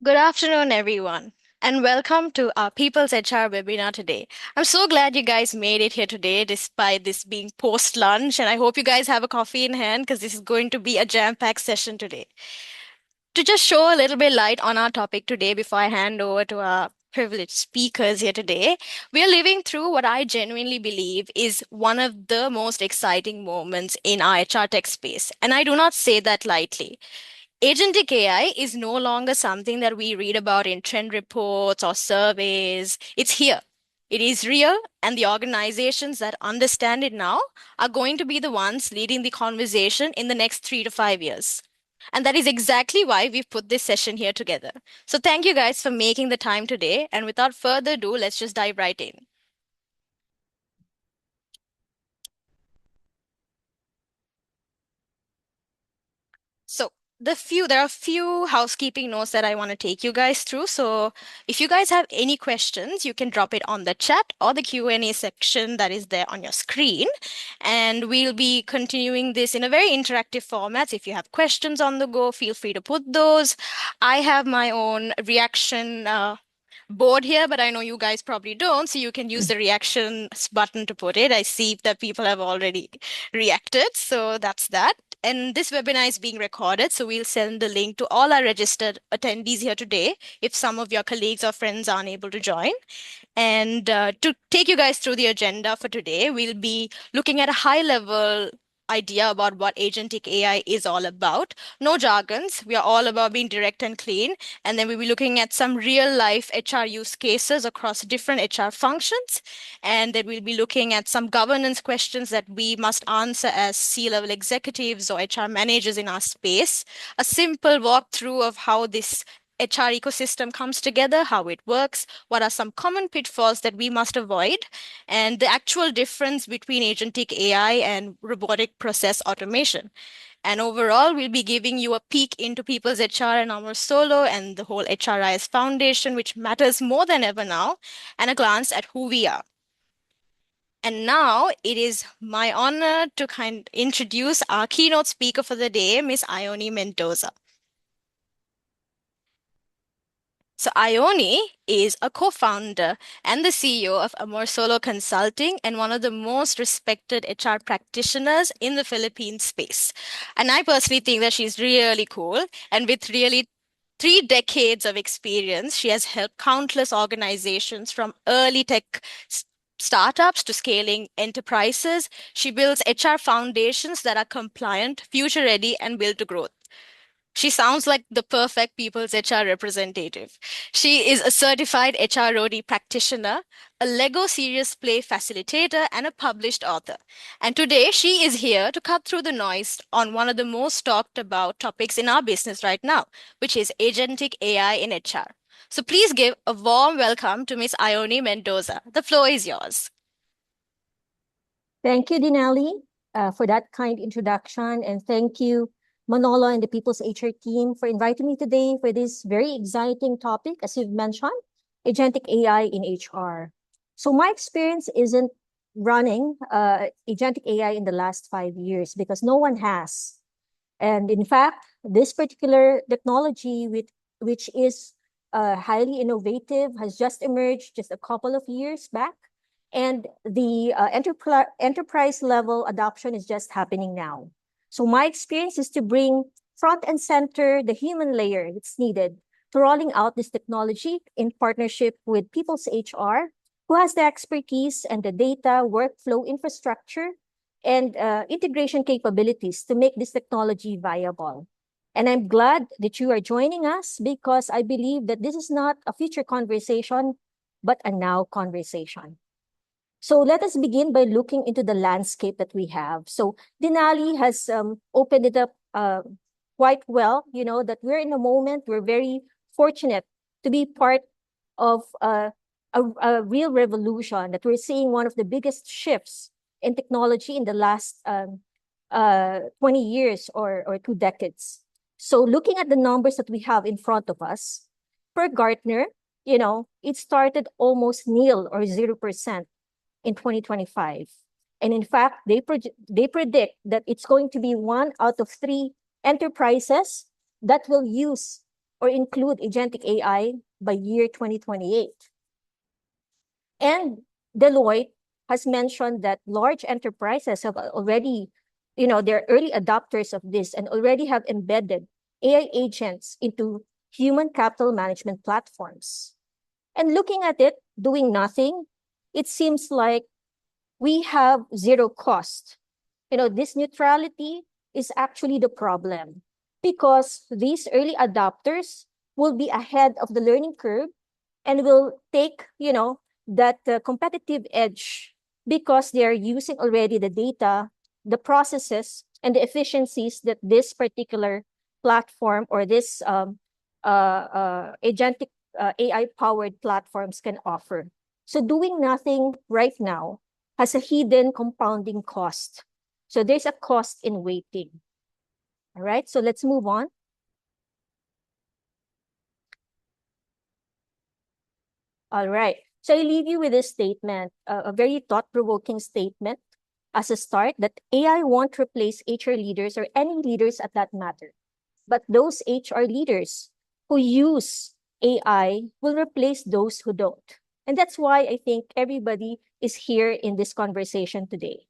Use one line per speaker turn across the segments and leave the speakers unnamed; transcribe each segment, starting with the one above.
Good afternoon, everyone, and welcome to our People's HR webinar today. I'm so glad you guys made it here today despite this being post lunch, and I hope you guys have a coffee in hand because this is going to be a jam-packed session today. To just show a little bit light on our topic today before I hand over to our privileged speakers here today, we are living through what I genuinely believe is one of the most exciting moments in our HR tech space, and I do not say that lightly. Agentic AI is no longer something that we read about in trend reports or surveys. It's here. It is real, and the organizations that understand it now are going to be the ones leading the conversation in the next 3 to 5 years. And that is exactly why we've put this session here together. So thank you guys for making the time today. And without further ado, let's just dive right in. So there are a few housekeeping notes that I want to take you guys through. So if you guys have any questions, you can drop it on the chat or the Q&A section that is there on your screen. And we'll be continuing this in a very interactive format. So if you have questions on the go, feel free to put those. I have my own reaction board here, but I know you guys probably don't. So you can use the reactions button to put it. I see that people have already reacted. So that's that. And this webinar is being recorded, so we'll send the link to all our registered attendees here today if some of your colleagues or friends aren't able to join. And to take you guys through the agenda for today, we'll be looking at a high level idea about what agentic AI is all about. No jargons. We are all about being direct and clean. And then we'll be looking at some real life HR use cases across different HR functions. And then we'll be looking at some governance questions that we must answer as C-level executives or HR managers in our space. A simple walkthrough of how this HR ecosystem comes together, how it works, what are some common pitfalls that we must avoid, and the actual difference between agentic AI and robotic process automation. And overall, we'll be giving you a peek into people's HR and our solo and the whole HRIS foundation, which matters more than ever now, and a glance at who we are. And now it is my honor to introduce our keynote speaker for the day, Miss Ioni Mendoza. So Ioni is a co-founder and the CEO of Amor Solo Consulting and one of the most respected HR practitioners in the Philippines space. And I personally think that she's really cool. And with really 3 decades of experience, she has helped countless organizations from early tech startups to scaling enterprises. She builds HR foundations that are compliant, future ready, and built to growth. She sounds like the perfect people's HR representative. She is a certified HR Roadie practitioner, a Lego Serious Play facilitator, and a published author. And today she is here to cut through the noise on one of the most talked about topics in our business right now, which is agentic AI in HR. So please give a warm welcome to Miss Ioni Mendoza. The floor is yours.
Thank you, Dinali, for that kind introduction. And thank you, Manolo and the People's HR team for inviting me today for this very exciting topic, as you've mentioned, agentic AI in HR. So my experience isn't running agentic AI in the last 5 years because no one has. And in fact, this particular technology, which is highly innovative, has just emerged just a couple of years back. And the enterprise level adoption is just happening now. So my experience is to bring front and center the human layer that's needed to rolling out this technology in partnership with People's HR, who has the expertise and the data workflow infrastructure and integration capabilities to make this technology viable. And I'm glad that you are joining us because I believe that this is not a future conversation, but a now conversation. So let us begin by looking into the landscape that we have. So Denali has opened it up quite well, that we're in a moment, we're very fortunate to be part of a real revolution, that we're seeing one of the biggest shifts in technology in the last 20 years or 2 decades. So looking at the numbers that we have in front of us, per Gartner, it started almost nil or 0% in 2025. And in fact, they predict that it's going to be 1 out of 3 enterprises that will use or include agentic AI by year 2028. And Deloitte has mentioned that large enterprises have already, they're early adopters of this and already have embedded AI agents into human capital management platforms. And looking at it, doing nothing, it seems like we have zero cost. This neutrality is actually the problem because these early adopters will be ahead of the learning curve and will take, that competitive edge because they are using already the data, the processes, and the efficiencies that this particular platform or this agentic AI-powered platforms can offer. So doing nothing right now has a hidden compounding cost. So there's a cost in waiting. All right, so let's move on. All right. So I leave you with this statement, a very thought-provoking statement as a start that AI won't replace HR leaders or any leaders at that matter. But those HR leaders who use AI will replace those who don't. And that's why I think everybody is here in this conversation today.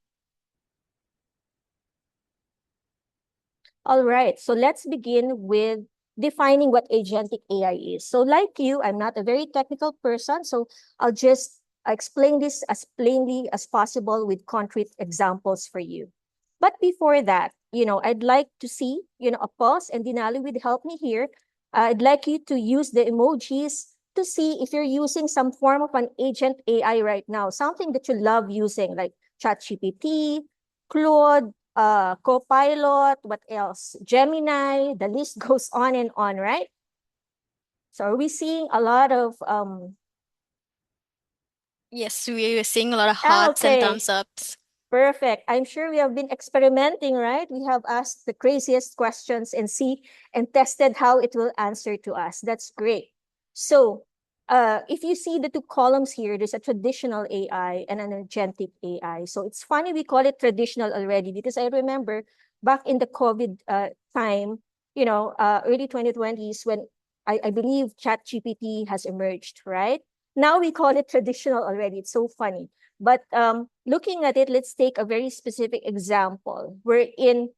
All right, so let's begin with defining what agentic AI is. So like you, I'm not a very technical person, so I'll just explain this as plainly as possible with concrete examples for you. But before that, I'd like to see, a pause, and Dinali would help me here. I'd like you to use the emojis to see if you're using some form of an agent AI right now, something that you love using, like ChatGPT, Claude, Copilot, what else? Gemini, the list goes on, right? So are we seeing a lot of
Yes, we are seeing a lot of hearts and
okay.
thumbs ups.
Perfect. I'm sure we have been experimenting, right? We have asked the craziest questions and tested how it will answer to us. That's great. So if you see the two columns here, there's a traditional AI and an agentic AI. So it's funny we call it traditional already because I remember back in the COVID time, early 2020s when I believe ChatGPT has emerged, right? Now we call it traditional already. It's so funny. But looking at it, let's take a very specific example wherein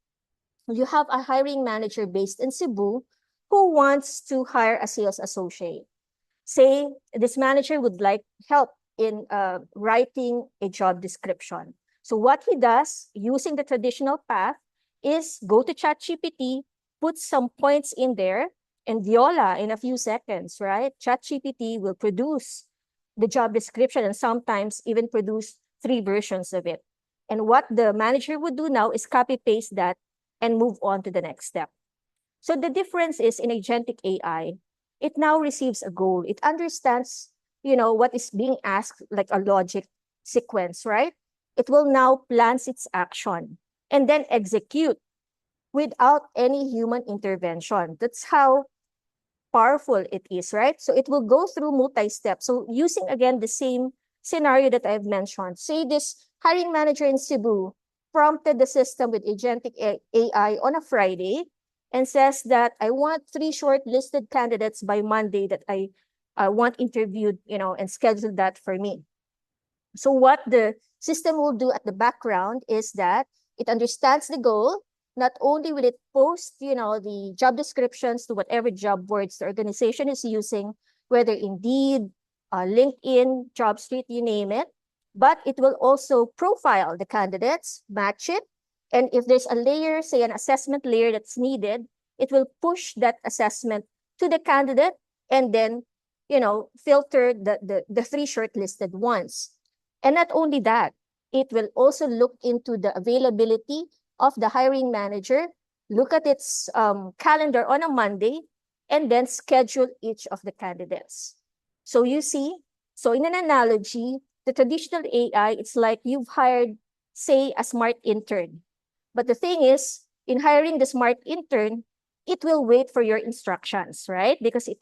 you have a hiring manager based in Cebu who wants to hire a sales associate. Say this manager would like help in writing a job description. So what he does using the traditional path is go to ChatGPT, put some points in there, and voila, in a few seconds, right? ChatGPT will produce the job description and sometimes even produce 3 versions of it. And what the manager would do now is copy paste that and move on to the next step. So the difference is in agentic AI, it now receives a goal. It understands, what is being asked, like a logic sequence, right? It will now plans its action and then execute without any human intervention. That's how powerful it is, right? So it will go through multi-steps. So using again the same scenario that I've mentioned, say this hiring manager in Cebu prompted the system with agentic AI on a Friday and says that I want 3 shortlisted candidates by Monday that I want interviewed, and schedule that for me. So what the system will do at the background is that it understands the goal. Not only will it post, the job descriptions to whatever job boards the organization is using, whether Indeed, LinkedIn, JobStreet, you name it, but it will also profile the candidates, match it, and if there's a layer, say an assessment layer that's needed, it will push that assessment to the candidate and then, filter the 3 shortlisted ones. And not only that, it will also look into the availability of the hiring manager, look at its calendar on a Monday, and then schedule each of the candidates. So you see, so in an analogy, the traditional AI, it's like you've hired, say, a smart intern. But the thing is, in hiring the smart intern, it will wait for your instructions, right? Because it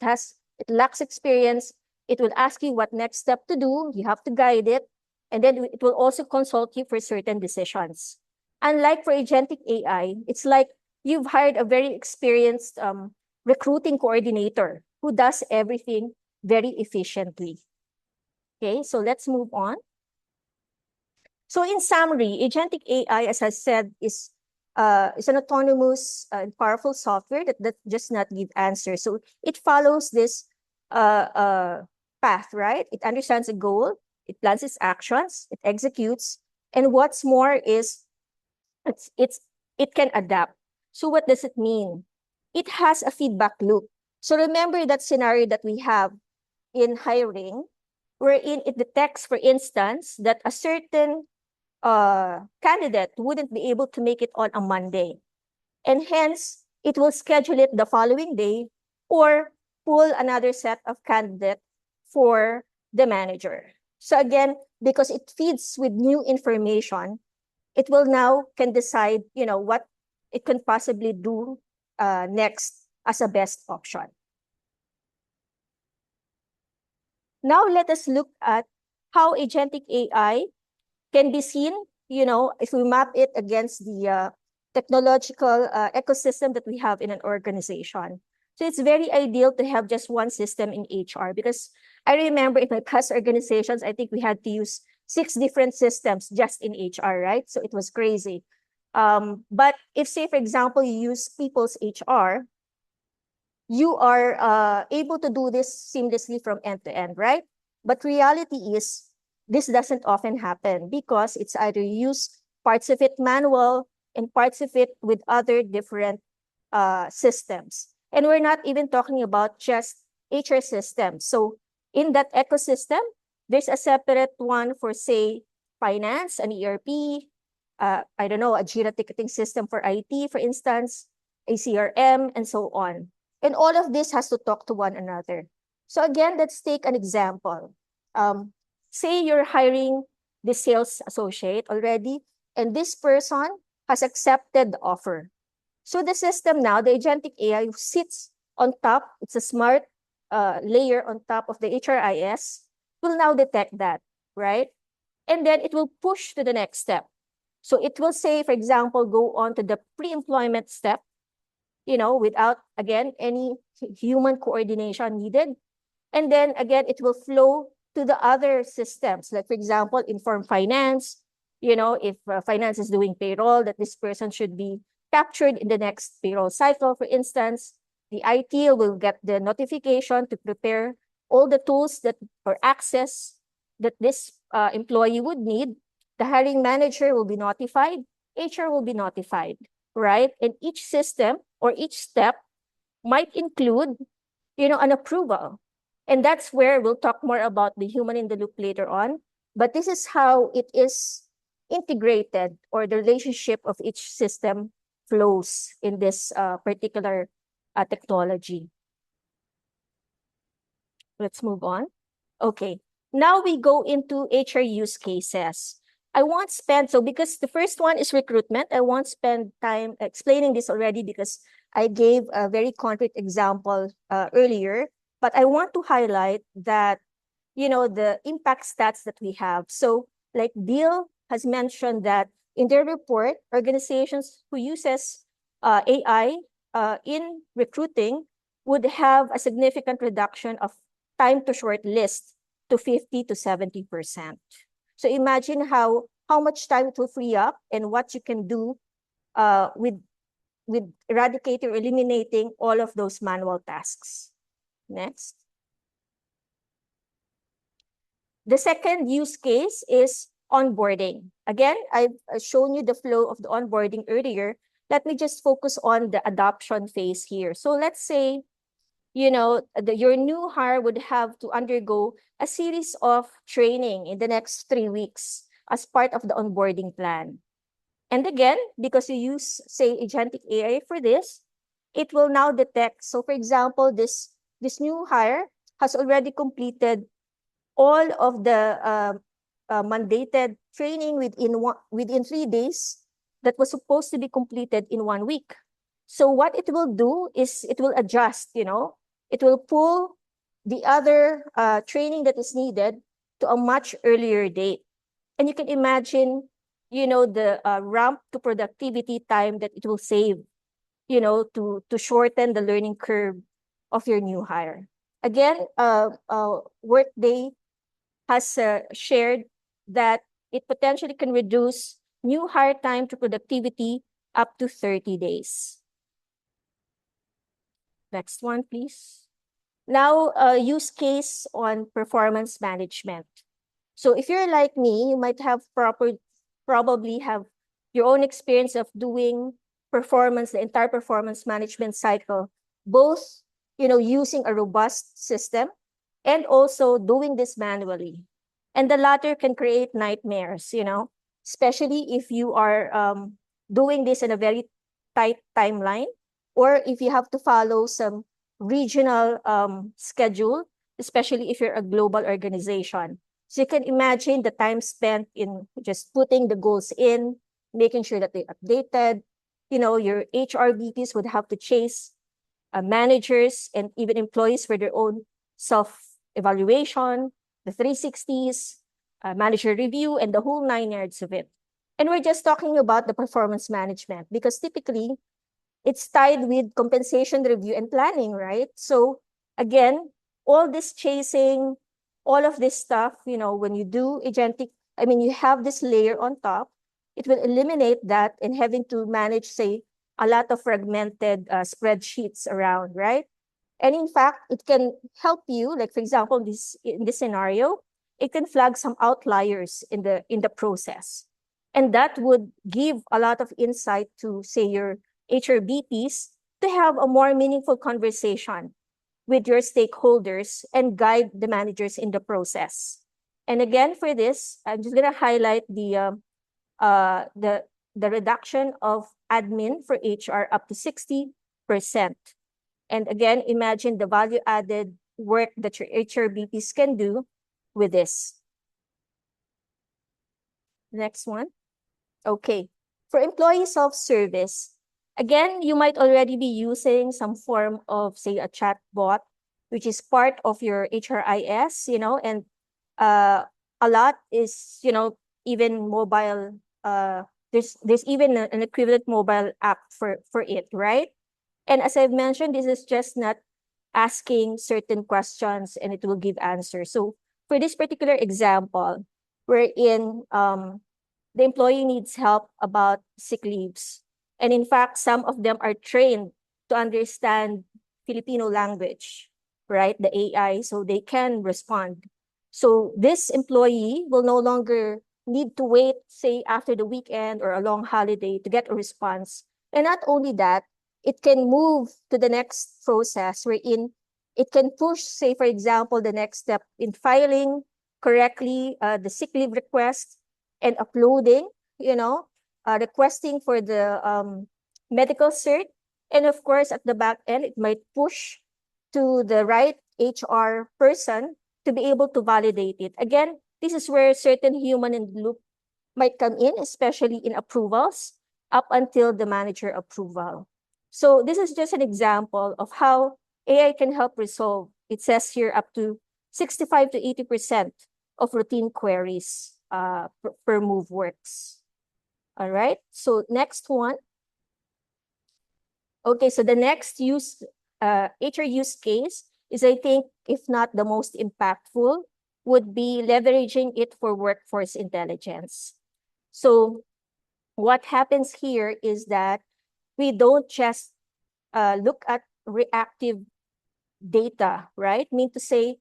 lacks experience. It will ask you what next step to do. You have to guide it. And then it will also consult you for certain decisions. Unlike for agentic AI, it's like you've hired a very experienced recruiting coordinator who does everything very efficiently. Okay, so let's move on. So in summary, agentic AI, as I said, is an autonomous and powerful software that just not give answers. So it follows this path, right? It understands a goal, it plans its actions, it executes, and what's more is it's it can adapt. So what does it mean? It has a feedback loop. So remember that scenario that we have in hiring, wherein it detects, for instance, that a certain candidate wouldn't be able to make it on a Monday. And hence, it will schedule it the following day or pull another set of candidate for the manager. So again, because it feeds with new information, it will now can decide, what it can possibly do next as a best option. Now let us look at how agentic AI can be seen, if we map it against the technological ecosystem that we have in an organization. So it's very ideal to have just one system in HR because I remember in my past organizations, I think we had to use 6 different systems just in HR, right? So it was crazy. But if, say, for example, you use People's HR, you are able to do this seamlessly from end to end, right? But reality is this doesn't often happen because it's either use parts of it manual and parts of it with other different systems. And we're not even talking about just HR systems. So in that ecosystem, there's a separate one for, say, finance, an ERP, I don't know, a Jira ticketing system for IT, for instance, a CRM, and so on. And all of this has to talk to one another. So again, let's take an example. Say you're hiring the sales associate already, and this person has accepted the offer. So the system now, the agentic AI sits on top, it's a smart layer on top of the HRIS, will now detect that, right? And then it will push to the next step. So it will say, for example, go on to the pre-employment step, without, again, any human coordination needed. And then again, it will flow to the other systems. Like, for example, inform finance, if finance is doing payroll, that this person should be captured in the next payroll cycle, for instance. The IT will get the notification to prepare all the tools that or access that this employee would need. The hiring manager will be notified. HR will be notified, right? And each system or each step might include, an approval. And that's where we'll talk more about the human in the loop later on. But this is how it is integrated, or the relationship of each system flows in this particular technology. Let's move on. Okay, now we go into HR use cases. I won't spend, so because the first one is recruitment, I won't spend time explaining this already because I gave a very concrete example earlier, but I want to highlight that, the impact stats that we have. So like Bill has mentioned that in their report, organizations who uses AI in recruiting would have a significant reduction of time to shortlist to 50 to 70%. So imagine how much time it will free up and what you can do with eradicating or eliminating all of those manual tasks. Next. The second use case is onboarding. Again, I've shown you the flow of the onboarding earlier. Let me just focus on the adoption phase here. So let's say, your new hire would have to undergo a series of training in the next 3 weeks as part of the onboarding plan. And again, because you use, say, agentic AI for this, it will now detect. So for example, this new hire has already completed all of the mandated training within 3 days that was supposed to be completed in 1 week. So what it will do is it will adjust, it will pull the other training that is needed to a much earlier date. And you can imagine, the ramp to productivity time that it will save. to shorten the learning curve of your new hire. Again, Workday has shared that it potentially can reduce new hire time to productivity up to 30 days. Next one, please. Now, use case on performance management. So if you're like me, you might have probably have your own experience of doing the entire performance management cycle, both, using a robust system and also doing this manually. And the latter can create nightmares, especially if you are doing this in a very tight timeline, or if you have to follow some regional schedule, especially if you're a global organization. So you can imagine the time spent in just putting the goals in, making sure that they're updated. Your HRBPs would have to chase managers and even employees for their own self-evaluation, the 360s, manager review, and the whole 9 yards of it. And we're just talking about the performance management because typically it's tied with compensation review and planning, right? So again, all this chasing, all of this stuff, when you do you have this layer on top, it will eliminate that and having to manage, say, a lot of fragmented spreadsheets around, right? And in fact, it can help you, like for example, in this scenario, it can flag some outliers in the process. And that would give a lot of insight to, say, your HRBPs to have a more meaningful conversation with your stakeholders and guide the managers in the process. And again, for this, I'm just gonna highlight uh, the the reduction of admin for HR up to 60%. And again, imagine the value added work that your HRBPs can do with this. Next one. Okay. For employee self-service, again, you might already be using some form of, say, a chat bot, which is part of your HRIS, and a lot is, even mobile, there's even an equivalent mobile app for it, right? And as I've mentioned, this is just not asking certain questions and it will give answers. So for this particular example, wherein the employee needs help about sick leaves. And in fact, some of them are trained to understand Filipino language, right? The AI, so they can respond. So this employee will no longer need to wait, say, after the weekend or a long holiday to get a response. And not only that, it can move to the next process wherein it can push, say, for example, the next step in filing correctly the sick leave request and uploading, requesting for the medical cert. And of course, at the back end, it might push to the right HR person to be able to validate it. Again, this is where certain human in the loop might come in, especially in approvals, up until the manager approval. So this is just an example of how AI can help resolve, it says here, up to 65 to 80% of routine queries per move works. All right, so next one. Okay, so the next HR use case is, I think, if not the most impactful, would be leveraging it for workforce intelligence. So what happens here is that we don't just look at reactive data, right? Mean to say,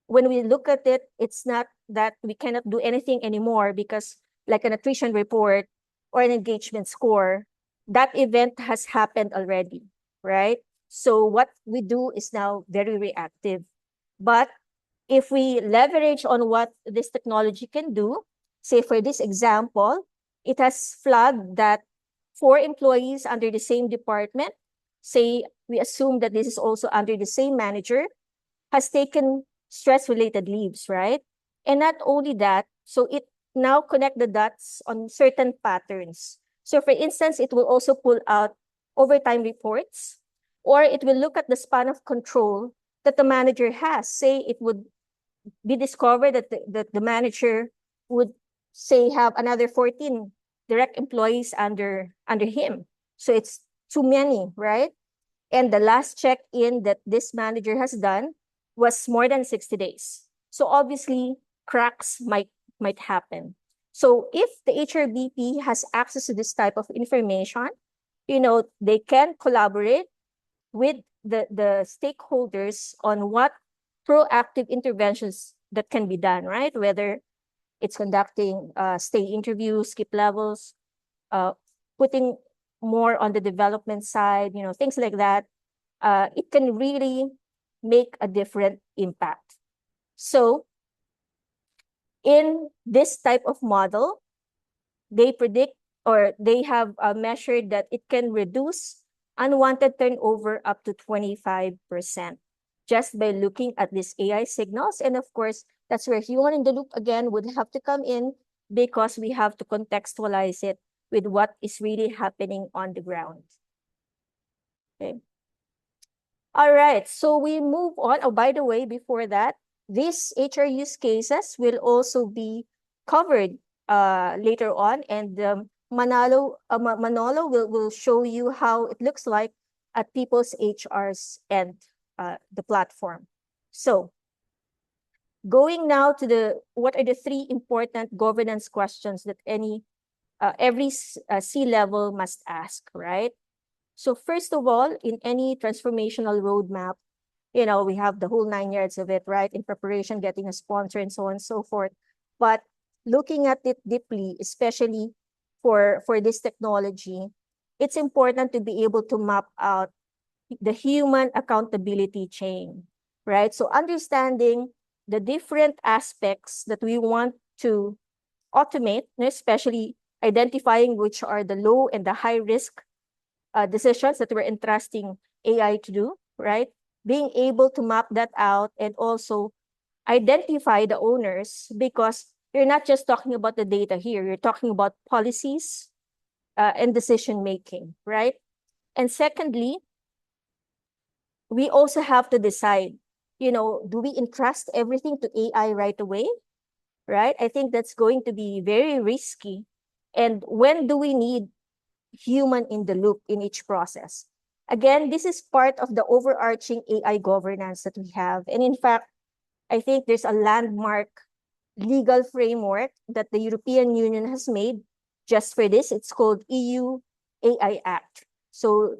when we look at it, it's not that we cannot do anything anymore because, like an attrition report or an engagement score, that event has happened already, right? So what we do is now very reactive. But if we leverage on what this technology can do, say for this example, it has flagged that 4 employees under the same department, say we assume that this is also under the same manager, has taken stress-related leaves, right? And not only that, so it now connect the dots on certain patterns. So for instance, it will also pull out overtime reports, or it will look at the span of control that the manager has. Say it would be discovered that the manager would, say, have another 14 direct employees under him. So it's too many, right? And the last check-in that this manager has done was more than 60 days. So obviously, cracks might happen. So if the HRBP has access to this type of information, they can collaborate with the stakeholders on what proactive interventions that can be done, right? Whether it's conducting stay interviews, skip levels, uh, putting more on the development side, things like that. It can really make a different impact. So in this type of model, they predict or they have measured that it can reduce unwanted turnover up to 25% just by looking at these AI signals. And of course, that's where human in the loop again would have to come in because we have to contextualize it with what is really happening on the ground. Okay. All right, so we move on. Oh, by the way, before that, these HR use cases will also be covered later on, and Manolo will show you how it looks like at people's HRs and the platform. So going now to what are the three important governance questions that every C-level must ask, right? So first of all, in any transformational roadmap, we have the whole 9 yards of it, right? In preparation, getting a sponsor and so on and so forth. But looking at it deeply, especially for this technology, it's important to be able to map out the human accountability chain, right? So understanding the different aspects that we want to automate, especially identifying which are the low and the high risk decisions that we're entrusting AI to do, right? Being able to map that out and also identify the owners, because you're not just talking about the data here, you're talking about policies and decision making, right? And secondly, we also have to decide, do we entrust everything to AI right away, right? I think that's going to be very risky. And when do we need human in the loop in each process? Again, this is part of the overarching AI governance that we have. And in fact, I think there's a landmark legal framework that the European Union has made just for this. It's called EU AI Act. So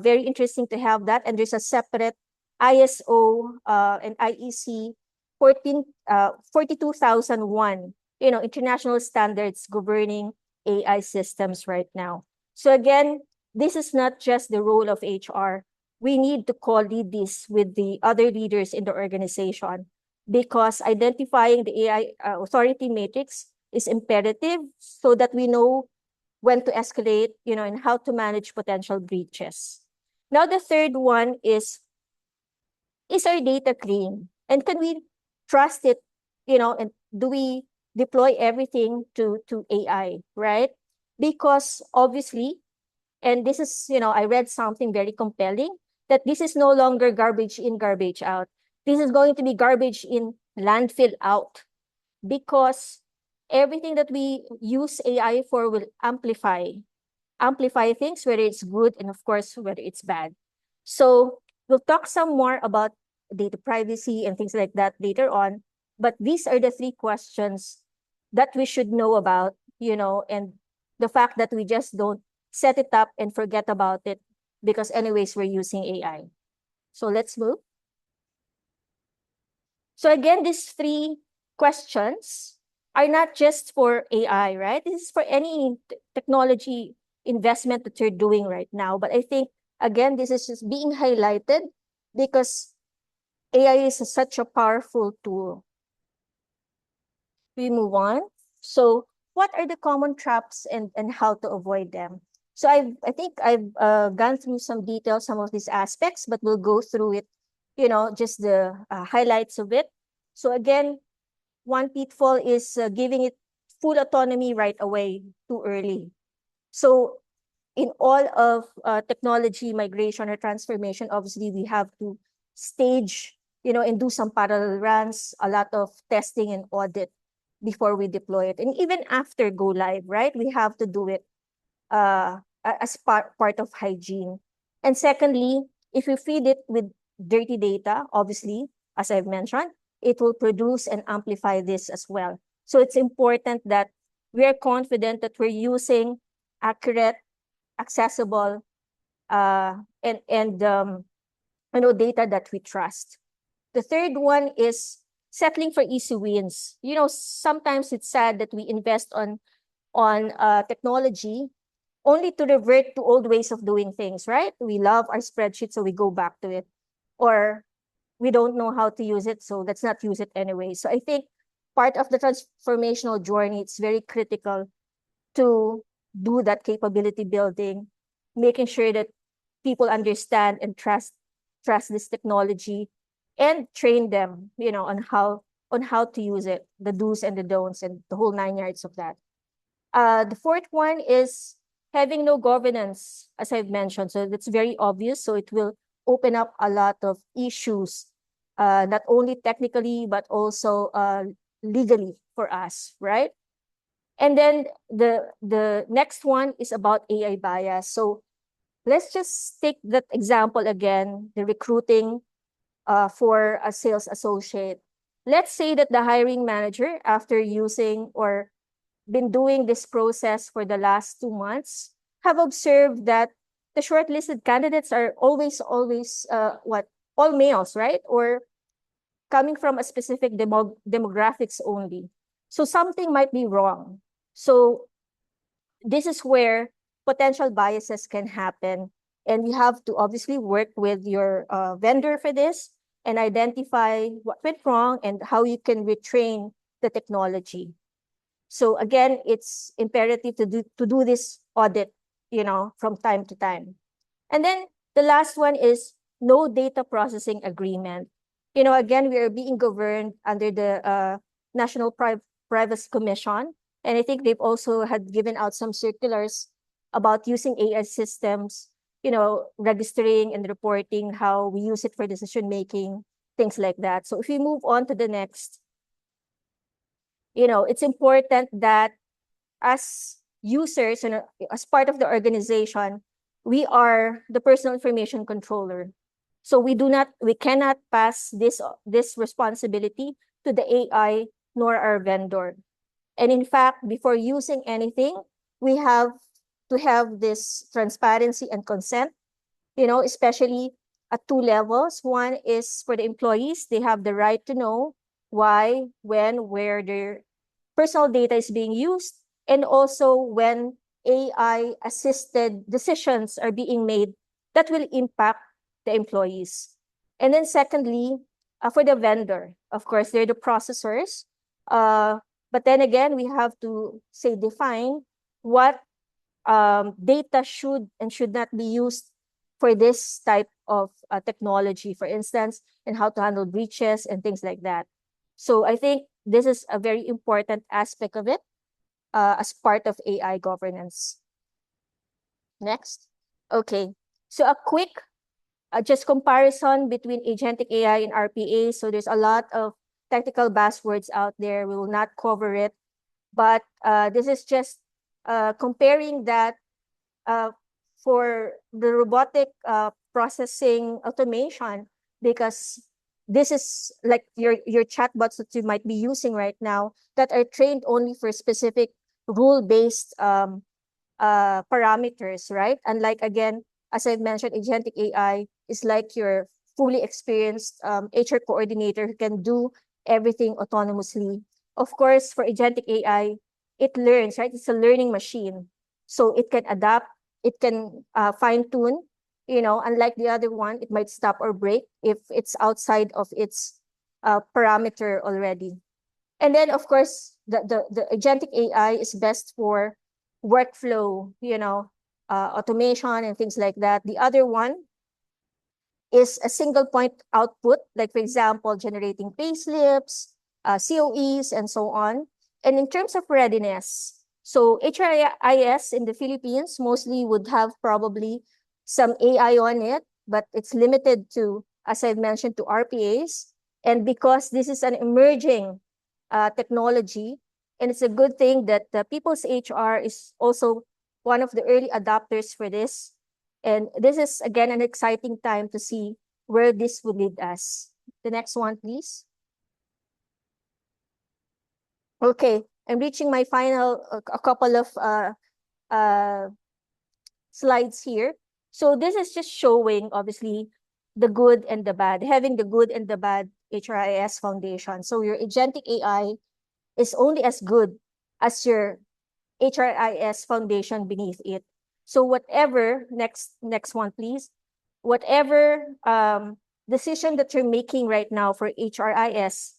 very interesting to have that. And there's a separate ISO and IEC 42,001, international standards governing AI systems right now. So again, this is not just the role of HR. We need to co-lead this with the other leaders in the organization, because identifying the AI authority matrix is imperative so that we know when to escalate, and how to manage potential breaches. Now, the third one is our data clean? And can we trust it, and do we deploy everything to AI, right? Because obviously, and this is, I read something very compelling, that this is no longer garbage in, garbage out. This is going to be garbage in, landfill out, because everything that we use AI for will amplify things, whether it's good and of course, whether it's bad. So we'll talk some more about data privacy and things like that later on. But these are the three questions that we should know about, and the fact that we just don't set it up and forget about it because anyways, we're using AI. So let's move. So again, these three questions are not just for AI, right? This is for any technology investment that you're doing right now. But I think, again, this is just being highlighted because AI is such a powerful tool. We move on. So what are the common traps and how to avoid them? So I think I've gone through some details, some of these aspects, but we'll go through it, just the highlights of it. So again, one pitfall is giving it full autonomy right away too early. So in all of technology migration or transformation, obviously we have to stage, and do some parallel runs, a lot of testing and audit before we deploy it. And even after go live, right, we have to do it as part of hygiene. And secondly, if you feed it with dirty data, obviously, as I've mentioned, it will produce and amplify this as well. So it's important that we are confident that we're using accurate, accessible, and data that we trust. The third one is settling for easy wins. Sometimes it's sad that we invest on technology only to revert to old ways of doing things, right? We love our spreadsheet, so we go back to it. Or we don't know how to use it, so let's not use it anyway. So I think part of the transformational journey, it's very critical to do that capability building, making sure that people understand and trust this technology and train them, on how to use it, the do's and the don'ts and the whole 9 yards of that. The fourth one is having no governance, as I've mentioned. So that's very obvious. So it will open up a lot of issues, not only technically, but also legally for us, right? And then the next one is about AI bias. So let's just take that example again, the recruiting for a sales associate. Let's say that the hiring manager, after using or been doing this process for the last 2 months, have observed that the shortlisted candidates are always, all males, right? Or coming from a specific demographics only. So something might be wrong. So this is where potential biases can happen. And you have to obviously work with your vendor for this and identify what went wrong and how you can retrain the technology. So again, it's imperative to do this audit, from time to time. And then the last one is no data processing agreement. Again, we are being governed under the National Privacy Commission. And I think they've also had given out some circulars about using AI systems, registering and reporting how we use it for decision making, things like that. So if we move on to the next, it's important that as users and as part of the organization, we are the personal information controller. So we cannot pass this responsibility to the AI nor our vendor. And in fact, before using anything, we have to have this transparency and consent, especially at two levels. One is for the employees, they have the right to know why, when, where their personal data is being used, and also when AI assisted decisions are being made that will impact the employees. And then secondly, for the vendor, of course, they're the processors. But then again, we have to define what data should and should not be used for this type of technology, for instance, and how to handle breaches and things like that. So I think this is a very important aspect of it as part of AI governance. Next. Okay. So a quick just comparison between agentic AI and RPA. So there's a lot of technical buzzwords out there. We will not cover it, but this is just comparing that for the robotic processing automation, because this is like your chatbots that you might be using right now that are trained only for specific rule-based parameters, right? Unlike, again, as I've mentioned, agentic AI is like your fully experienced HR coordinator who can do everything autonomously. Of course, for agentic AI, it learns, right? It's a learning machine. So it can adapt, it can fine tune, unlike the other one, it might stop or break if it's outside of its parameter already. And then, of course, the agentic AI is best for workflow, automation and things like that. The other one is a single point output, like, for example, generating payslips, COEs, and so on. And in terms of readiness, so HRIS in the Philippines mostly would have probably some AI on it, but it's limited to, as I've mentioned, to RPAs. And because this is an emerging technology, and it's a good thing that the People's HR is also one of the early adopters for this. And this is, again, an exciting time to see where this would lead us. The next one, please. Okay, I'm reaching my final, a couple of uh, slides here. So this is just showing, obviously, the good and the bad, having the good and the bad HRIS foundation. So your agentic AI is only as good as your HRIS foundation beneath it. So whatever, next one, please. Whatever decision that you're making right now for HRIS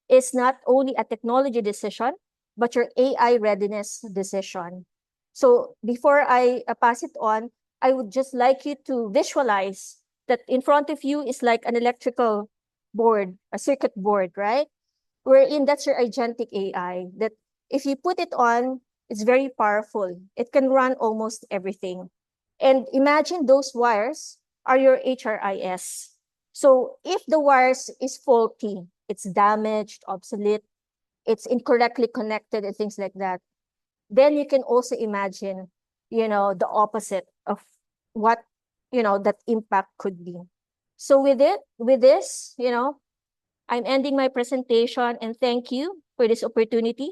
is not only a technology decision, but your AI readiness decision. So before I pass it on, I would just like you to visualize that in front of you is like an electrical board, a circuit board, right? Wherein that's your agentic AI that if you put it on, it's very powerful. It can run almost everything. And imagine those wires are your HRIS. So if the wires is faulty, it's damaged, obsolete, it's incorrectly connected and things like that, then you can also imagine, the opposite of what, that impact could be. So with this, I'm ending my presentation and thank you for this opportunity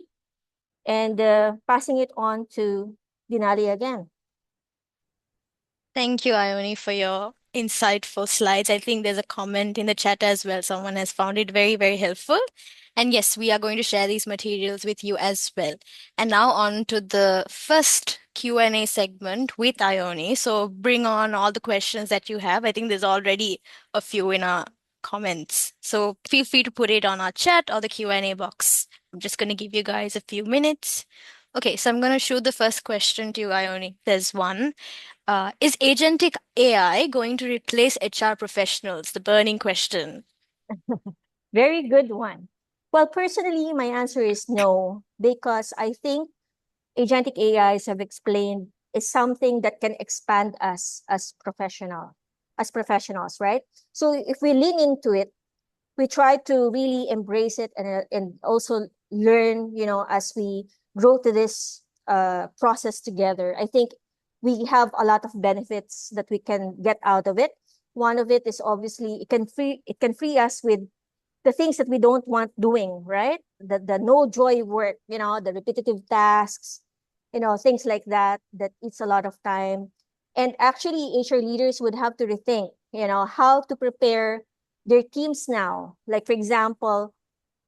and passing it on to Denali again.
Thank you, Ioni, for your insightful slides. I think there's a comment in the chat as well. Someone has found it very, very helpful. And yes, we are going to share these materials with you as well. And now on to the first Q&A segment with Ioni. So bring on all the questions that you have. I think there's already a few in our comments. So feel free to put it on our chat or the Q&A box. I'm just going to give you guys a few minutes. Okay, so I'm going to shoot the first question to you, Ioni. There's one. Is agentic AI going to replace HR professionals? The burning question.
Very good one. Well, personally, my answer is no, because I think agentic AIs have explained is something that can expand us as professionals, right? So if we lean into it, we try to really embrace it and also learn, as we grow to this process together. I think we have a lot of benefits that we can get out of it. One of it is obviously it can free us with the things that we don't want doing, right? The no joy work, the repetitive tasks, things like that eats a lot of time. And actually, HR leaders would have to rethink, how to prepare their teams now. Like, for example,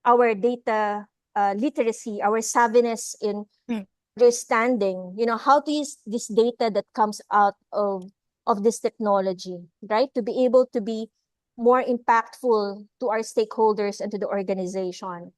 our data literacy, our savviness in
Hmm.
understanding, how to use this data that comes out of this technology, right? To be able to be more impactful to our stakeholders and to the organization.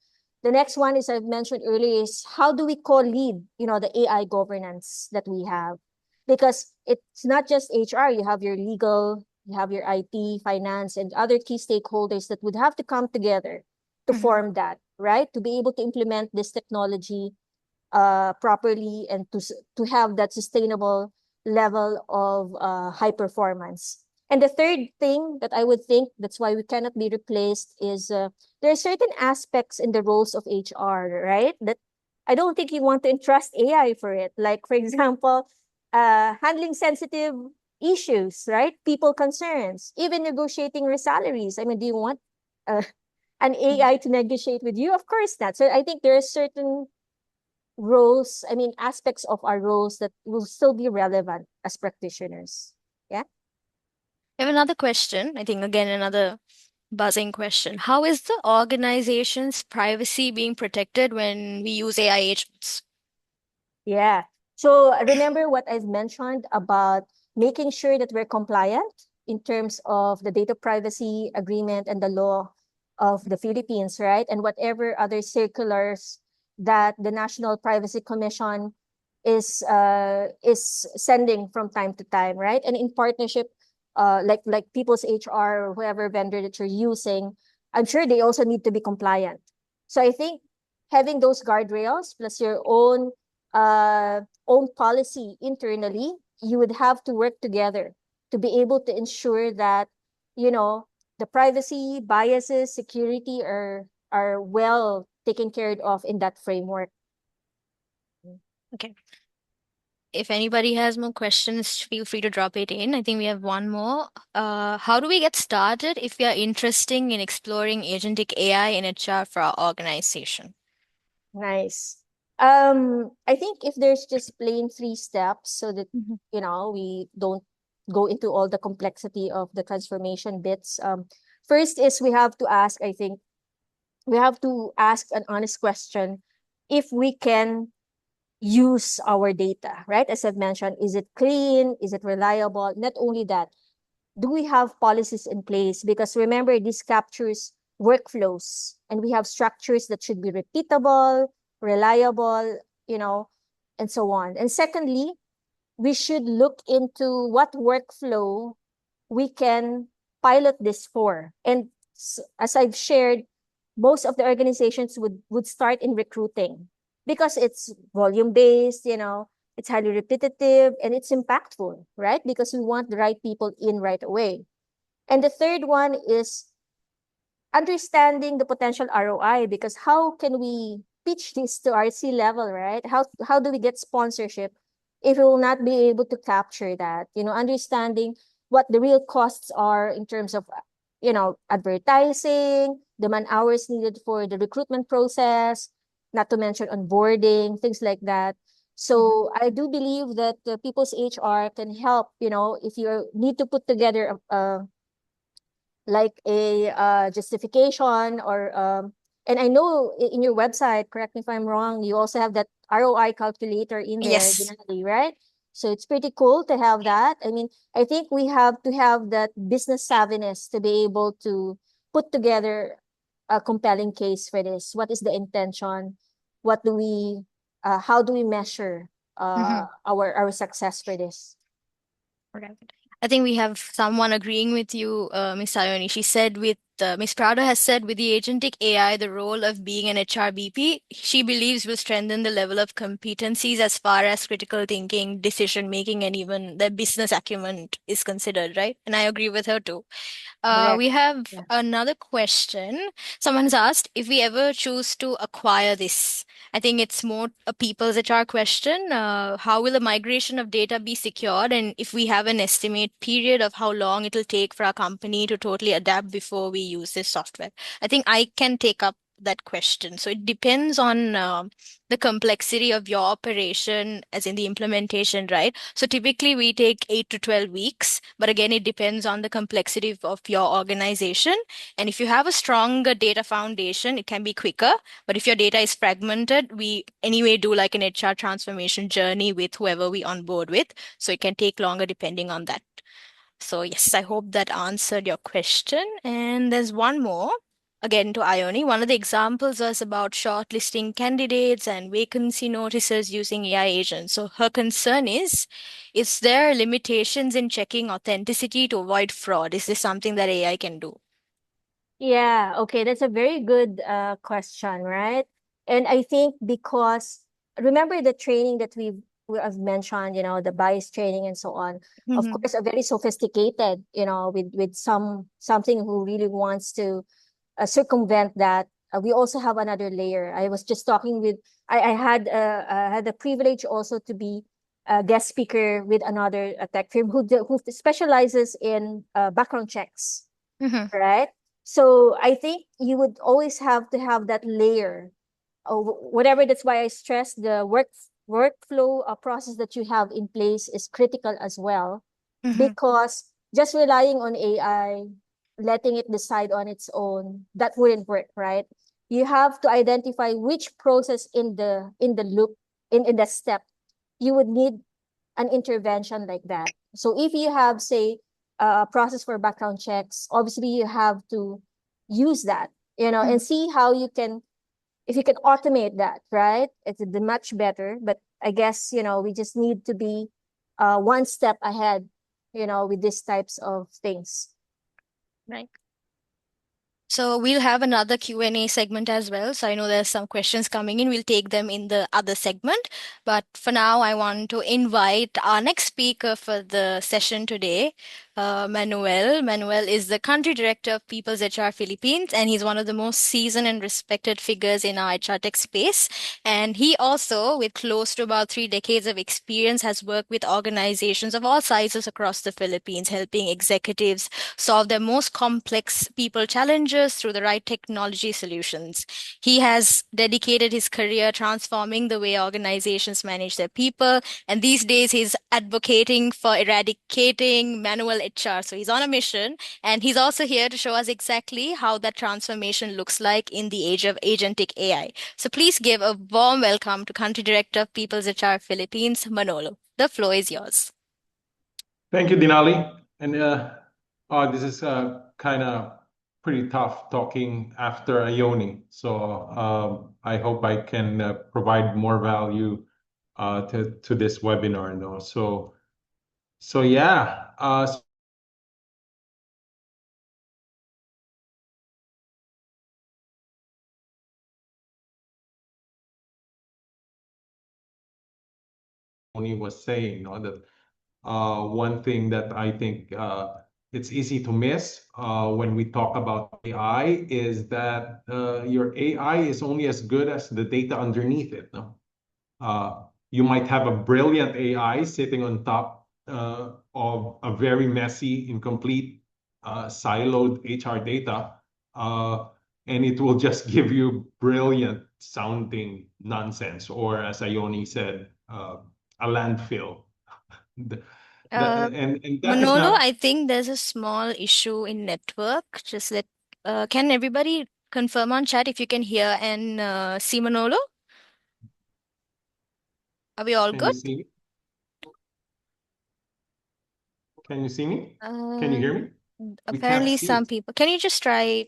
The next one is I've mentioned earlier is how do we co-lead, the AI governance that we have? Because it's not just HR, you have your legal, you have your IT, finance, and other key stakeholders that would have to come together to
Mhm.
form that, right? To be able to implement this technology properly and to have that sustainable level of high performance. And the third thing that I would think that's why we cannot be replaced is there are certain aspects in the roles of HR, right? That I don't think you want to entrust AI for it. Like, for example, handling sensitive issues, right? People concerns, even negotiating salaries. I mean, do you want uh, an
Mhm.
AI to negotiate with you? Of course not. So I think there are certain roles, I mean, aspects of our roles that will still be relevant as practitioners. Yeah.
I have another question. I think, again, another buzzing question. How is the organization's privacy being protected when we use AI agents?
Yeah. So remember what I've mentioned about making sure that we're compliant in terms of the data privacy agreement and the law of the Philippines, right? And whatever other circulars that the National Privacy Commission is sending from time to time, right? And in partnership, like People's HR or whoever vendor that you're using, I'm sure they also need to be compliant. So I think having those guardrails plus your own policy internally, you would have to work together to be able to ensure that, you know, the privacy, biases, security are well taken care of in that framework.
Okay. If anybody has more questions, feel free to drop it in. I think we have one more. How do we get started if we are interested in exploring agentic AI in HR for our organization?
Nice. I think if there's just plain three steps so that,
Mhm.
we don't go into all the complexity of the transformation bits. First is we have to ask, I think, we have to ask an honest question if we can use our data, right? As I've mentioned, is it clean? Is it reliable? Not only that, do we have policies in place? Because remember, this captures workflows and we have structures that should be repeatable, reliable, you know, and so on. And secondly, we should look into what workflow we can pilot this for. And as I've shared, most of the organizations would start in recruiting because it's volume based, it's highly repetitive and it's impactful, right? Because we want the right people in right away. And the third one is understanding the potential ROI, because how can we pitch this to our C level, right? How do we get sponsorship if we will not be able to capture that? Understanding what the real costs are in terms of advertising, the man hours needed for the recruitment process, not to mention onboarding, things like that.
Mhm.
So I do believe that the people's HR can help, if you need to put together like a justification or and I know in your website, correct me if I'm wrong, you also have that ROI calculator in there,
Yes.
right? So it's pretty cool to have that. I mean, I think we have to have that business savviness to be able to put together a compelling case for this. What is the intention? What do we how do we measure
Mhm.
our success for this?
Right. I think we have someone agreeing with you, Miss Ioni. She said with Miss Prado has said with the agentic AI, the role of being an HRBP, she believes will strengthen the level of competencies as far as critical thinking, decision making, and even the business acumen is considered, right? And I agree with her too.
Correct.
We have
Yeah.
another question. Someone's asked if we ever choose to acquire this. I think it's more a people's HR question. How will the migration of data be secured? And if we have an estimate period of how long it'll take for our company to totally adapt before we use this software? I think I can take up that question. So it depends on the complexity of your operation, as in the implementation, right? So typically we take 8 to 12 weeks, but again, it depends on the complexity of your organization. And if you have a stronger data foundation, it can be quicker. But if your data is fragmented, we anyway do like an HR transformation journey with whoever we onboard with. So it can take longer depending on that. So yes, I hope that answered your question. And there's one more. Again to Ioni, one of the examples was about shortlisting candidates and vacancy notices using AI agents. So her concern is there limitations in checking authenticity to avoid fraud? Is this something that AI can do?
Yeah, okay, that's a very good question, right? And I think because remember the training that we have mentioned, the bias training and so on. Of
Hmm.
course, a very sophisticated, with something who really wants to circumvent that. We also have another layer. I was just talking with I had the privilege also to be a guest speaker with another tech firm who specializes in background checks,
Hmm.
right? So I think you would always have to have that layer or whatever. That's why I stress the workflow process that you have in place is critical as well,
Hmm.
because just relying on AI, letting it decide on its own, that wouldn't work, right? You have to identify which process in the loop, in the step you would need an intervention like that. So if you have, say, a process for background checks, obviously you have to use that, and see how you can, if you can automate that, right? It's much better. But I guess, we just need to be one step ahead, with these types of things.
Right. So we'll have another Q&A segment as well. So I know there's some questions coming in. We'll take them in the other segment. But for now, I want to invite our next speaker for the session today, Manuel. Manuel is the country director of People's HR Philippines, and he's one of the most seasoned and respected figures in our HR tech space. And he also, with close to about 3 decades of experience, has worked with organizations of all sizes across the Philippines, helping executives solve their most complex people challenges through the right technology solutions. He has dedicated his career transforming the way organizations manage their people, and these days, he's advocating for eradicating manual HR. So he's on a mission, and he's also here to show us exactly how that transformation looks like in the age of agentic AI. So please give a warm welcome to Country Director of People's HR Philippines, Manolo. The floor is yours.
Thank you, Dinali. And this is kind of pretty tough talking after Ioni. So I hope I can provide more value to this webinar. No? So yeah. Ioni was saying, no, that one thing that I think it's easy to miss when we talk about AI is that your AI is only as good as the data underneath it. No? You might have a brilliant AI sitting on top of a very messy, incomplete, siloed HR data, and it will just give you brilliant sounding nonsense, or as Ioni said, a landfill. The,
Uh,
and that is
Manolo,
not.
I think there's a small issue in network. Can everybody confirm on chat if you can hear and see Manolo? Are we all
Can you
good?
see me? Can you see me? Can you
Uh,
hear me? We can't
Apparently
see
some
it.
people. Can you just try?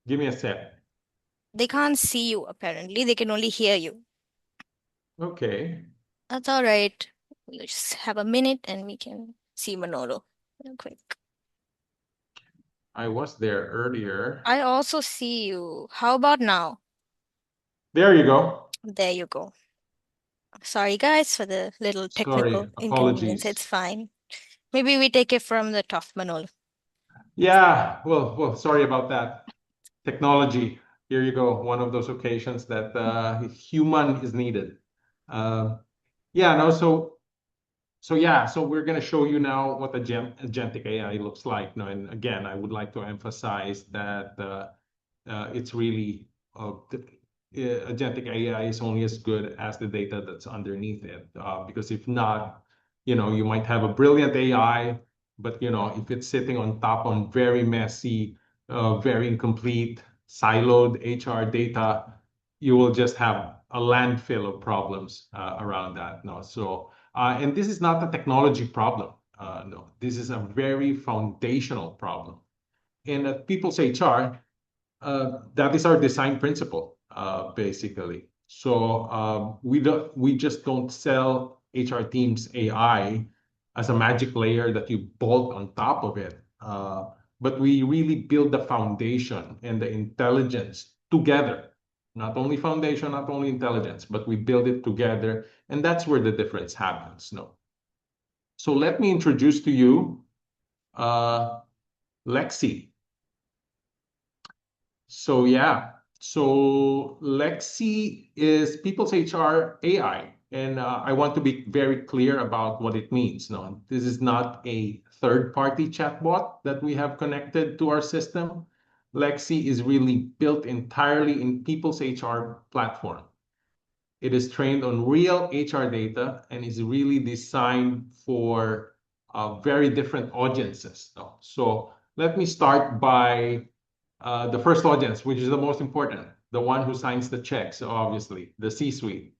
Give me a sec.
They can't see you, apparently. They can only hear you.
Okay.
That's all right. We'll just have a minute and we can see Manolo real quick.
I was there earlier.
I also see you. How about now?
There you go.
There you go. Sorry, guys, for the little
Sorry,
technical inconvenience. It's
apologies.
fine. Maybe we take it from the top, Manolo.
Yeah, well, sorry about that. Technology. Here you go. One of those occasions that human is needed. Uh, yeah, no, so we're going to show you now what agentic AI looks like. No, and again, I would like to emphasize that it's really agentic AI is only as good as the data that's underneath it. Because if not, you might have a brilliant AI, but if it's sitting on top on very messy, very incomplete, siloed HR data, you will just have a landfill of problems around that. No, and this is not a technology problem. No, this is a very foundational problem. And at People's HR, that is our design principle, basically. So we just don't sell HR teams AI as a magic layer that you bolt on top of it. But we really build the foundation and the intelligence together. Not only foundation, not only intelligence, but we build it together, and that's where the difference happens. No. So let me introduce to you uh, Lexi. So yeah, so Lexi is People's HR AI, and I want to be very clear about what it means. No, this is not a third-party chatbot that we have connected to our system. Lexi is really built entirely in People's HR platform. It is trained on real HR data and is really designed for very different audiences. No? So let me start by the first audience, which is the most important, the one who signs the checks, obviously, the C-suite,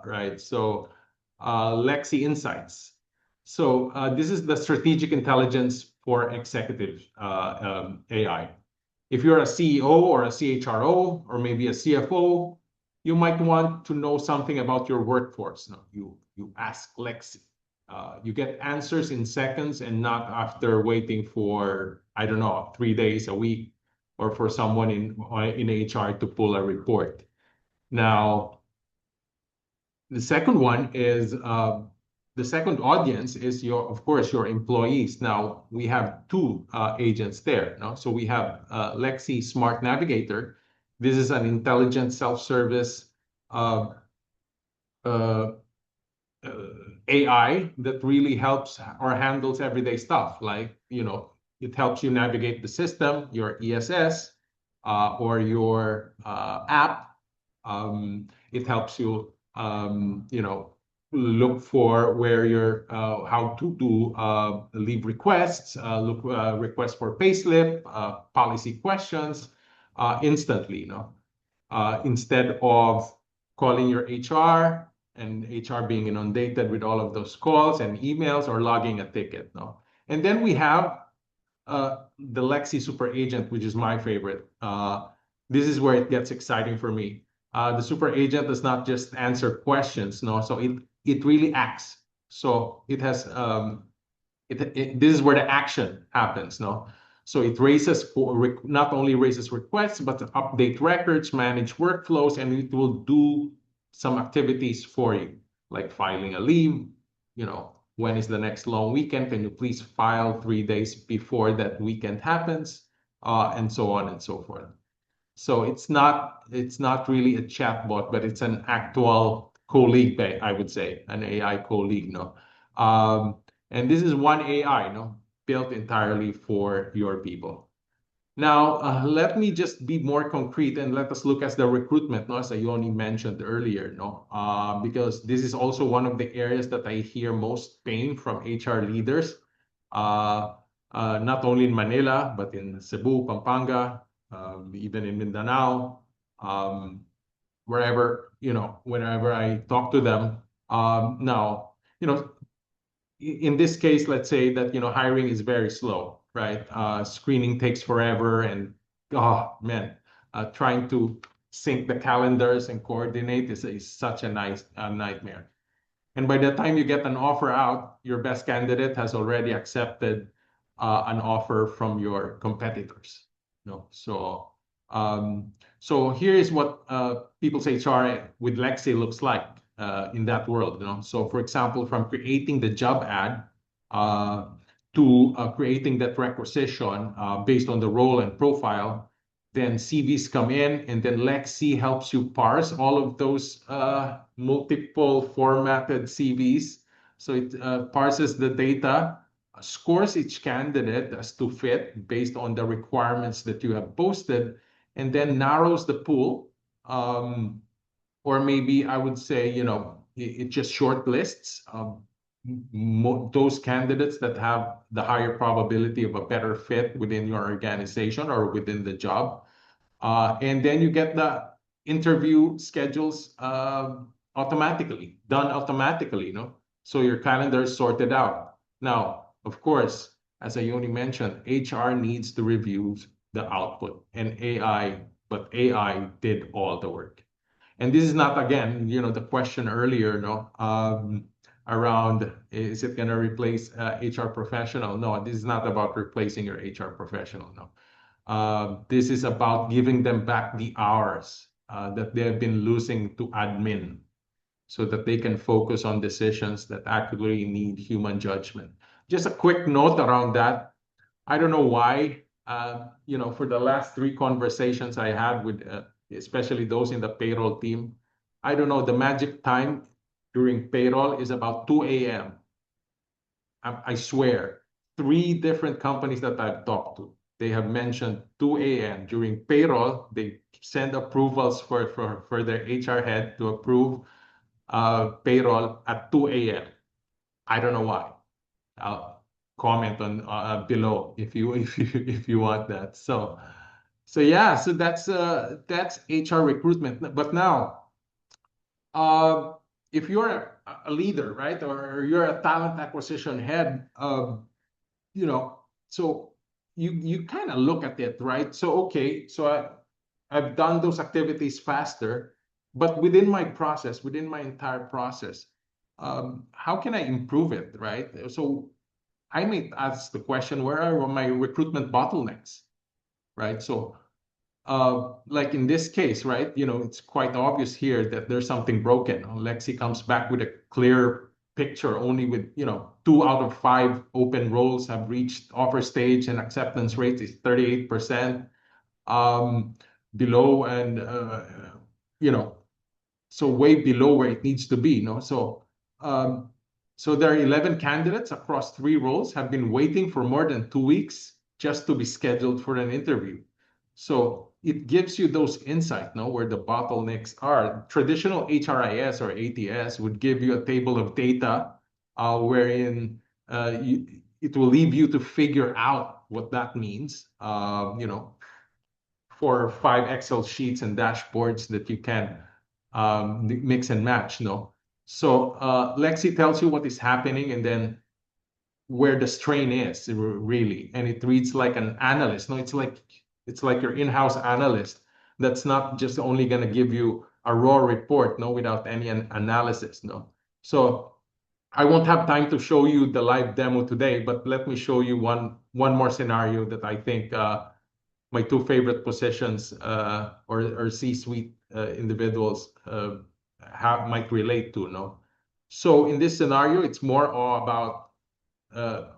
right? So Lexi Insights. So this is the strategic intelligence for executive AI. If you're a CEO or a CHRO or maybe a CFO, you might want to know something about your workforce. No, you ask Lexi. You get answers in seconds and not after waiting for, I don't know, 3 days, a week, or for someone in HR to pull a report. Now, the second one is the second audience is of course, your employees. Now we have two agents there. No? So we have Lexi Smart Navigator. This is an intelligent self-service uh, uh, AI that really helps or handles everyday stuff. Like, it helps you navigate the system, your ESS, or your app. It helps you, look for where how to do leave requests, look requests for payslip, policy questions instantly, instead of calling your HR and HR being inundated with all of those calls and emails or logging a ticket. And then we have the Lexi Super Agent, which is my favorite. This is where it gets exciting for me. The super agent does not just answer questions, so it really acts. So it has this is where the action happens, So it not only raises requests, but to update records, manage workflows, and it will do some activities for you, like filing a leave. When is the next long weekend? Can you please file 3 days before that weekend happens? And so on and so forth. So it's not really a chatbot, but it's an actual colleague, I would say, an AI colleague, and this is one AI, built entirely for your people. Now, let me just be more concrete and let us look at the recruitment, as Ioni mentioned earlier, because this is also one of the areas that I hear most pain from HR leaders, not only in Manila, but in Cebu, Pampanga, even in Mindanao, wherever, whenever I talk to them. Now, in this case, let's say that, hiring is very slow, right? Screening takes forever, and oh man, trying to sync the calendars and coordinate is such a nightmare. And by the time you get an offer out, your best candidate has already accepted an offer from your competitors. So here is what People's HR with Lexi looks like in that world. So for example, from creating the job ad to creating that requisition based on the role and profile, then CVs come in, and then Lexi helps you parse all of those multiple formatted CVs. So it parses the data, scores each candidate as to fit based on the requirements that you have posted, and then narrows the pool. Or maybe I would say, it just shortlists those candidates that have the higher probability of a better fit within your organization or within the job. And then you get the interview schedules done automatically, So your calendar is sorted out. Now, of course, as Ioni mentioned, HR needs to review the output and but AI did all the work. And this is not, again, the question earlier, around, is it going to replace HR professional? No, this is not about replacing your HR professional, no. This is about giving them back the hours that they have been losing to admin so that they can focus on decisions that actually need human judgment. Just a quick note around that. I don't know why, for the last 3 conversations I had with, especially those in the payroll team, I don't know, the magic time during payroll is about 2 a.m. I swear, 3 different companies that I've talked to, they have mentioned 2 a.m. during payroll. They send approvals for their HR head to approve payroll at 2 a.m. I don't know why. I'll comment on below if you want that. So yeah, so that's HR recruitment. But now, if you're a leader, right, or you're a talent acquisition head, so you kind of look at it, right? So okay, so I've done those activities faster, but within my entire process, how can I improve it, right? So I may ask the question, where are my recruitment bottlenecks, right? So like in this case, right, it's quite obvious here that there's something broken. Lexi comes back with a clear picture only with 2 out of 5 open roles have reached offer stage, and acceptance rate is 38%, below, and so way below where it needs to be. So there are 11 candidates across 3 roles have been waiting for more than 2 weeks just to be scheduled for an interview. So it gives you those insight, where the bottlenecks are. Traditional HRIS or ATS would give you a table of data, wherein it will leave you to figure out what that means. For 5 Excel sheets and dashboards that you can mix and match. So Lexi tells you what is happening and then where the strain is really, and it reads like an analyst. It's like your in-house analyst that's not just only going to give you a raw report, without any analysis. So I won't have time to show you the live demo today, but let me show you one more scenario that I think my 2 favorite positions or C-suite individuals might relate to. So in this scenario, it's more about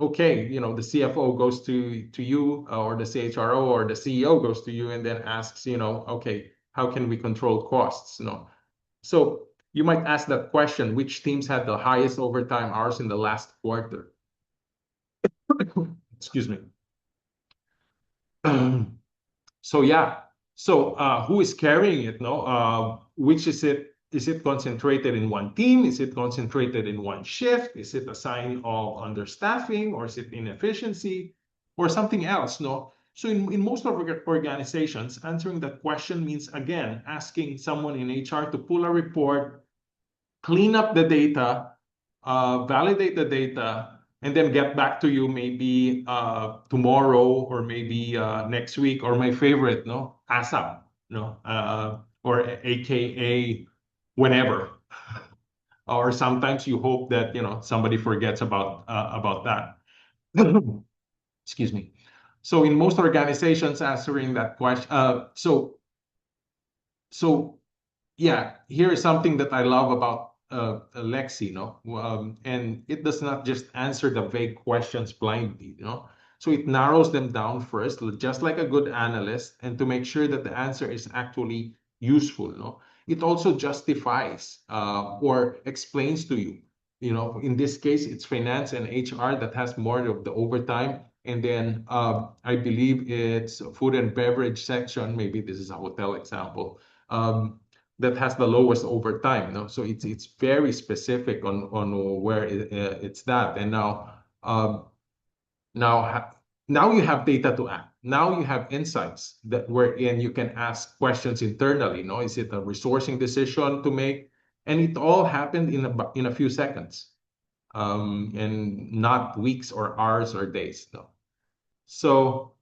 okay, the CFO goes to you, or the CHRO or the CEO goes to you and then asks, okay, how can we control costs? So you might ask that question: which teams had the highest overtime hours in the last quarter? Excuse me. So yeah, so who is carrying it? Which is it? Is it concentrated in one team? Is it concentrated in one shift? Is it a sign of understaffing, or is it inefficiency, or something else? So in most of our organizations, answering that question means, again, asking someone in HR to pull a report, clean up the data, validate the data, and then get back to you maybe tomorrow, or maybe next week, or my favorite, ASAP, or AKA whenever. Or sometimes you hope that somebody forgets about that. Excuse me. So in most organizations, answering that question, so yeah, here is something that I love about Lexi, and it does not just answer the vague questions blindly, So it narrows them down first, just like a good analyst, and to make sure that the answer is actually useful, It also justifies or explains to you, in this case, it's finance and HR that has more of the overtime. And then I believe it's food and beverage section, maybe this is a hotel example, that has the lowest overtime. So it's very specific on where it's that. And now you have data to act. Now you have insights that wherein you can ask questions internally. Is it a resourcing decision to make? And it all happened in a few seconds, and not weeks or hours or days. So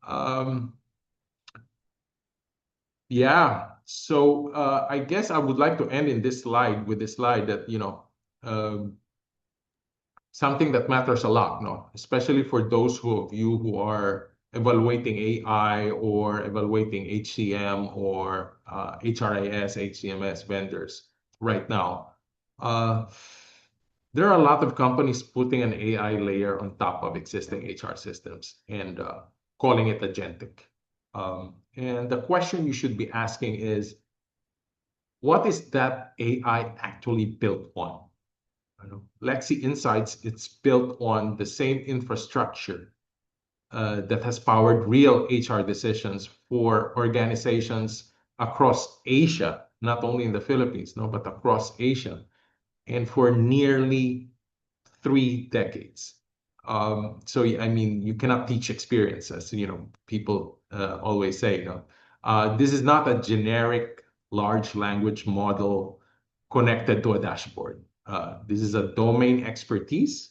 yeah. So I guess I would like to end in this slide with this slide that something that matters a lot, especially for those of you who are evaluating AI or evaluating HCM or HRIS, HCMS vendors right now. There are a lot of companies putting an AI layer on top of existing HR systems and calling it agentic. And the question you should be asking is, what is that AI actually built on? Lexi Insights, it's built on the same infrastructure that has powered real HR decisions for organizations across Asia, not only in the Philippines, but across Asia, and for nearly 3 decades. So I mean, you cannot teach experience, as people always say. This is not a generic large language model connected to a dashboard. This is a domain expertise,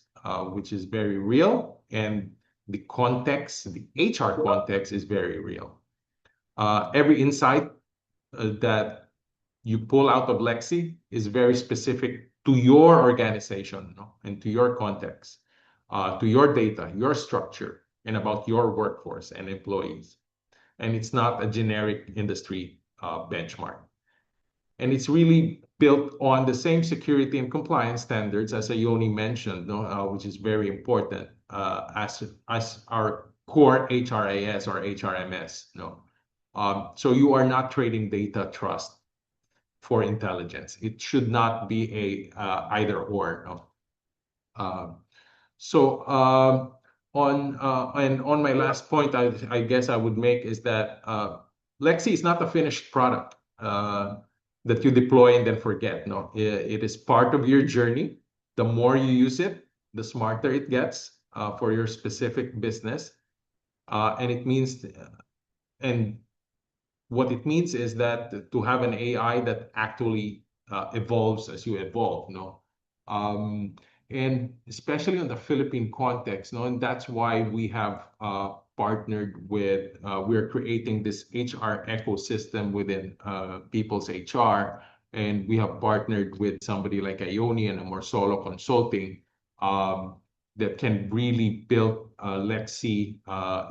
which is very real, and the context, the HR context, is very real. Every insight that you pull out of Lexi is very specific to your organization, and to your context, to your data, your structure, and about your workforce and employees. And it's not a generic industry benchmark. And it's really built on the same security and compliance standards as Ioni mentioned, no, which is very important as our core HRIS or HRMS. No, so you are not trading data trust for intelligence. It should not be a either or. No. So on my last point, I guess I would make is that Lexi is not a finished product that you deploy and then forget. No, it is part of your journey. The more you use it, the smarter it gets for your specific business, and it means and what it means is that to have an AI that actually evolves as you evolve, no? Um, and especially on the Philippine context, no? And that's why we have partnered with, we're creating this HR ecosystem within People's HR, and we have partnered with somebody like Ioni and Solo Consulting, that can really build Lexi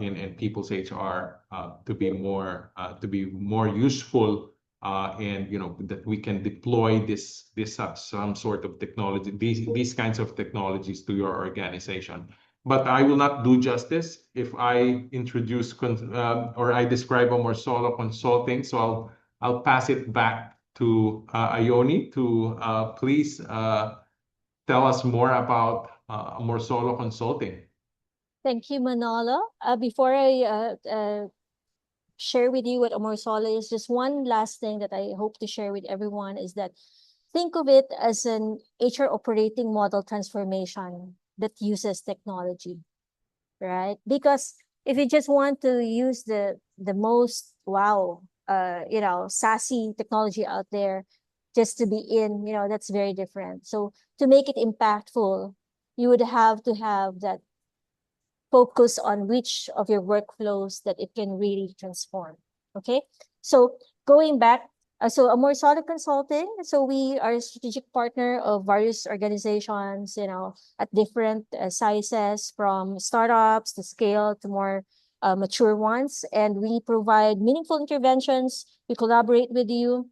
in people's HR to be more useful, and that we can deploy this some sort of technology, these kinds of technologies to your organization. But I will not do justice if I introduce or I describe Solo Consulting. So I'll pass it back to Ioni to please tell us more about Solo Consulting.
Thank you, Manolo. Before I share with you what Amorsolo is, just one last thing that I hope to share with everyone is that think of it as an HR operating model transformation that uses technology, right? Because if you just want to use the most wow, sassy technology out there just to be in, that's very different. So to make it impactful, you would have to have that focus on which of your workflows that it can really transform. Okay, so going back, so Amor Solid Consulting, so we are a strategic partner of various organizations, at different sizes, from startups to scale to more mature ones, and we provide meaningful interventions. We collaborate with you,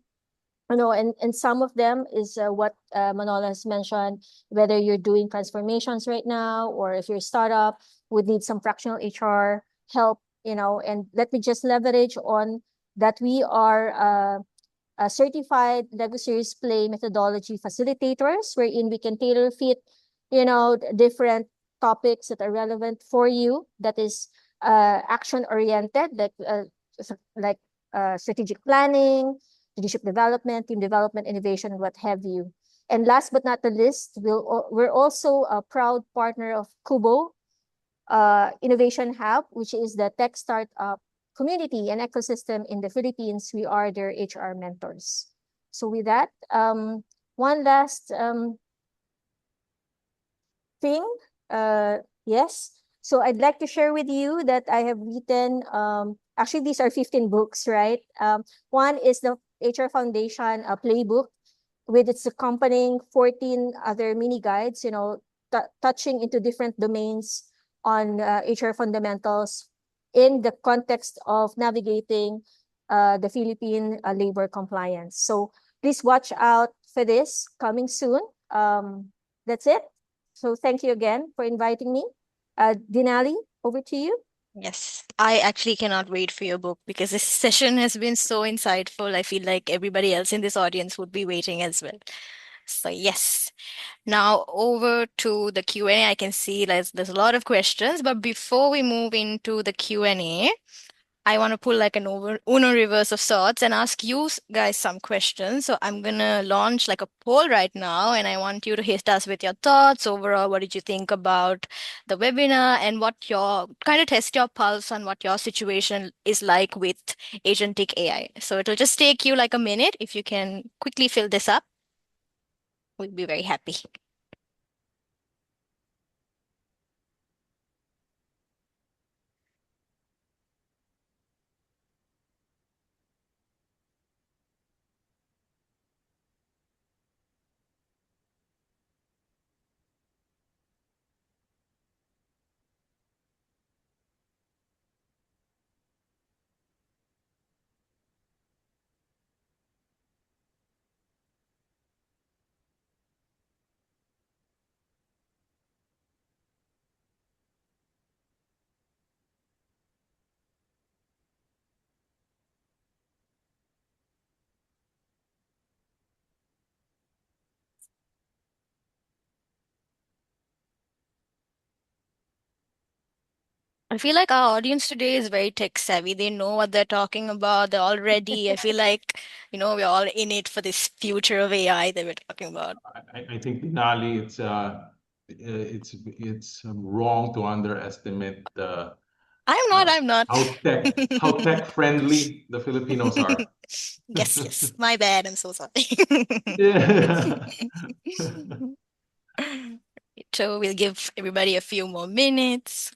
and some of them is what Manolo has mentioned, whether you're doing transformations right now or if you're a startup would need some fractional HR help, and let me just leverage on that we are a certified Lego Series Play methodology facilitators, wherein we can tailor fit, different topics that are relevant for you, that is action oriented, like strategic planning, leadership development, team development, innovation, and what have you. And last but not the least, we're also a proud partner of Kubo Innovation Hub, which is the tech startup community and ecosystem in the Philippines. We are their HR mentors. So with that, one last thing, yes. So I'd like to share with you that I have written, actually these are 15 books, right? One is the HR Foundation playbook with its accompanying 14 other mini guides, touching into different domains on HR fundamentals in the context of navigating the Philippine labor compliance. So please watch out for this coming soon. That's it. So thank you again for inviting me. Denali, over to you.
Yes, I actually cannot wait for your book because this session has been so insightful. I feel like everybody else in this audience would be waiting as well. So yes. Now over to the Q&A. I can see there's a lot of questions, but before we move into the Q&A, I want to pull like an Uno reverse of sorts and ask you guys some questions. So I'm gonna launch like a poll right now, and I want you to hit us with your thoughts overall. What did you think about the webinar, and what your kind of test your pulse on what your situation is like with Agentic AI. So it'll just take you like a minute. If you can quickly fill this up, we'd be very happy. I feel like our audience today is very tech savvy. They know what they're talking about. They're all ready. I feel like, we're all in it for this future of AI that we're talking about.
I think Binali, it's wrong to underestimate
I'm not.
how tech friendly the Filipinos are.
Yes, yes. My bad. I'm so sorry.
Yeah.
So we'll give everybody a few more minutes.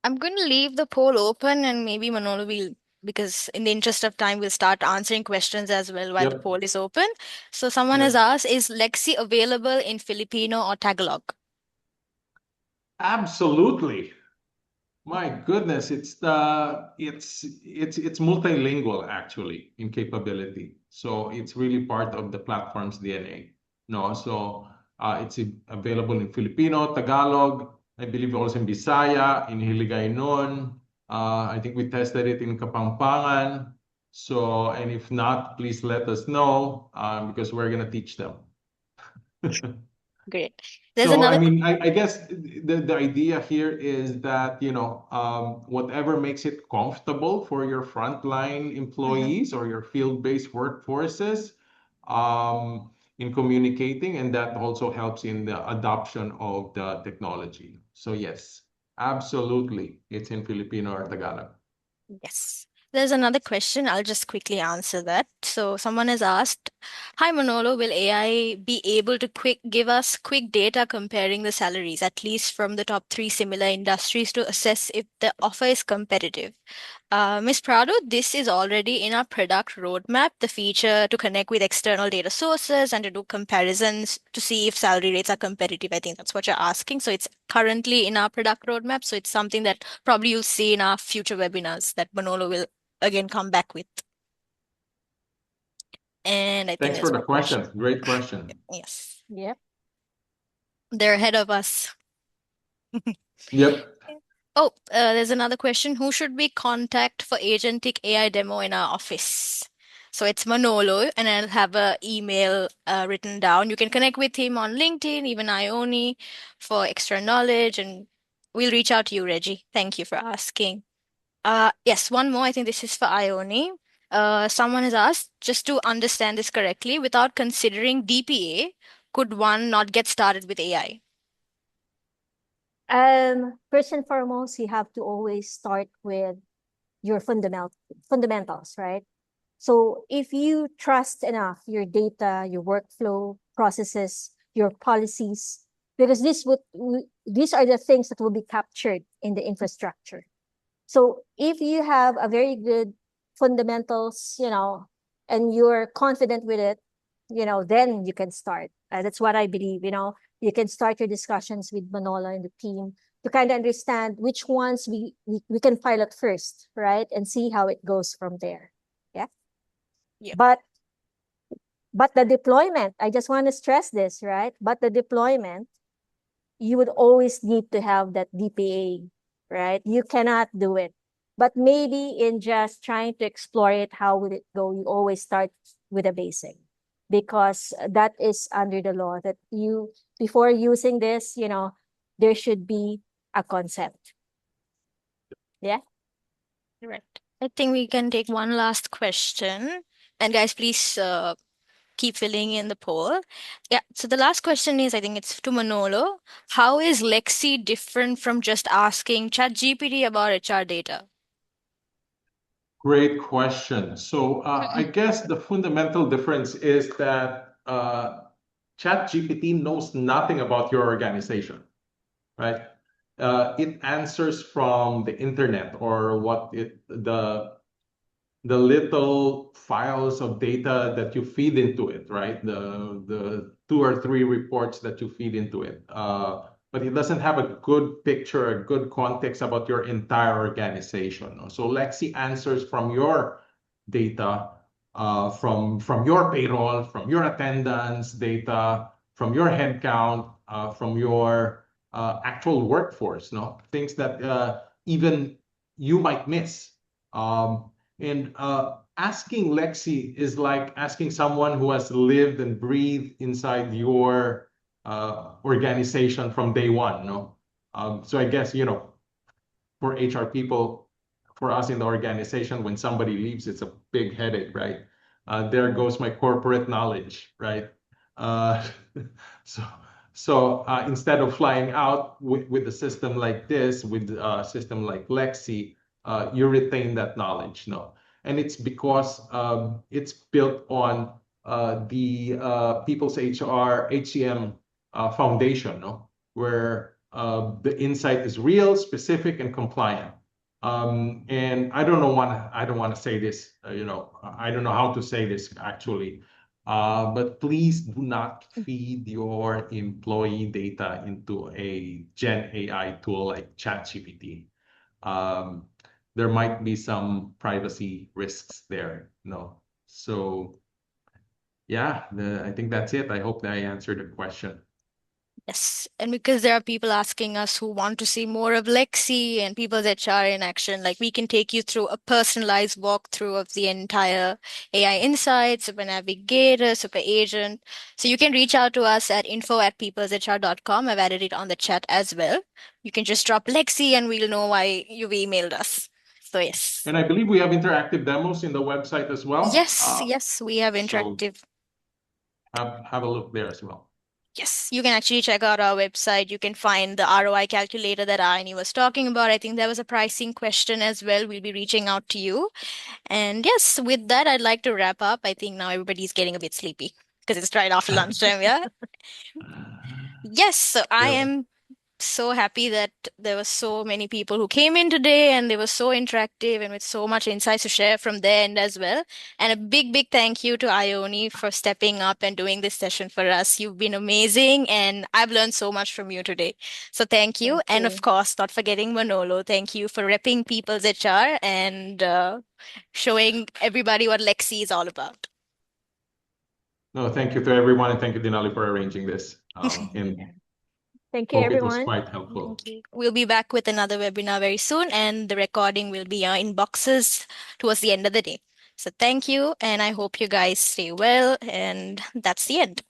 I'm going to leave the poll open and maybe Manolo will, because in the interest of time, we'll start answering questions as well while the
Yep.
poll is open. So someone has
Yep.
asked, is Lexi available in Filipino or Tagalog?
Absolutely. My goodness, it's multilingual actually in capability. So it's really part of the platform's DNA. No, so it's available in Filipino, Tagalog, I believe also in Bisaya, in Hiligaynon. I think we tested it in Kapampangan. So, and if not, please let us know because we're gonna teach them.
Great. There's
So, I
another.
mean, I guess the idea here is that, whatever makes it comfortable for your frontline
Mhm.
employees or your field-based workforces in communicating, and that also helps in the adoption of the technology. So, yes, absolutely, it's in Filipino or Tagalog.
Yes. There's another question. I'll just quickly answer that. So someone has asked, "Hi Manolo, will AI be able to give us quick data comparing the salaries, at least from the top three similar industries, to assess if the offer is competitive?" Ms. Prado, this is already in our product roadmap, the feature to connect with external data sources and to do comparisons to see if salary rates are competitive. I think that's what you're asking. So it's currently in our product roadmap. So it's something that probably you'll see in our future webinars that Manolo will again come back with. And I think
Thanks for
there's
the
one question.
question. Great question.
Yes,
Yep.
they're ahead of us.
Yep.
Oh, there's another question. Who should we contact for Agentic AI demo in our office? So it's Manolo, and I'll have a email written down. You can connect with him on LinkedIn, even Ioni, for extra knowledge, and we'll reach out to you, Reggie. Thank you for asking. Yes, one more. I think this is for Ioni. Someone has asked, just to understand this correctly, without considering DPA, could one not get started with AI?
First and foremost, you have to always start with your fundamentals, right? So if you trust enough your data, your workflow processes, your policies, because these are the things that will be captured in the infrastructure. So if you have a very good fundamentals, and you're confident with it, then you can start. That's what I believe. You can start your discussions with Manolo and the team to kind of understand which ones we can pilot first, right? And see how it goes from there. Yeah.
Yep.
But the deployment, I just want to stress this, right? But the deployment, you would always need to have that DPA, right? You cannot do it. But maybe in just trying to explore it, how would it go? You always start with a basic, because that is under the law that before using this, there should be a concept. Yeah.
Right. I think we can take one last question. And guys, please keep filling in the poll. Yeah, so the last question is, I think it's to Manolo. How is Lexi different from just asking ChatGPT about HR data?
Great question. So I guess the fundamental difference is that ChatGPT knows nothing about your organization, right? It answers from the internet or what the little files of data that you feed into it, right? The 2 or 3 reports that you feed into it. But it doesn't have a good picture, a good context about your entire organization. No? So Lexi answers from your data, from your payroll, from your attendance data, from your headcount, from your actual workforce. No, things that even you might miss. And asking Lexi is like asking someone who has lived and breathed inside your organization from day one. No, so I guess for HR people, for us in the organization, when somebody leaves, it's a big headache, right? There goes my corporate knowledge, right? Uh, so instead of flying out with a system like this, with a system like Lexi, you retain that knowledge, no? And it's because it's built on the People's HR HCM foundation, no? Where the insight is real, specific, and compliant. And I don't want to say this, I don't know how to say this actually, but please do not feed your employee data into a Gen AI tool like ChatGPT. Um, there might be some privacy risks there, So yeah, I think that's it. I hope that I answered the question.
Yes, and because there are people asking us who want to see more of Lexi and people's HR in action, like we can take you through a personalized walkthrough of the entire AI Insights, Super Navigator, Super Agent. So you can reach out to us at info@peopleshr.com. I've added it on the chat as well. You can just drop Lexi and we'll know why you've emailed us. So yes.
And I believe we have interactive demos in the website as well.
Yes, we have
So
interactive.
have a look there as well.
Yes, you can actually check out our website. You can find the ROI calculator that Ioni was talking about. I think there was a pricing question as well. We'll be reaching out to you. And yes, with that, I'd like to wrap up. I think now everybody's getting a bit sleepy because it's right after lunchtime. Yeah. Yes, so I
Yeah.
am so happy that there were so many people who came in today and they were so interactive and with so much insights to share from their end as well. And a big, big thank you to Ioni for stepping up and doing this session for us. You've been amazing and I've learned so much from you today. So thank you.
Thank
And of
you.
course, not forgetting Manolo. Thank you for repping People's HR and showing everybody what Lexi is all about.
No, thank you to everyone, and thank you, Denali, for arranging this. And
Thank you,
hope it was
everyone.
quite helpful.
Thank you. We'll be back with another webinar very soon, and the recording will be in boxes towards the end of the day. So thank you, and I hope you guys stay well, and that's the end.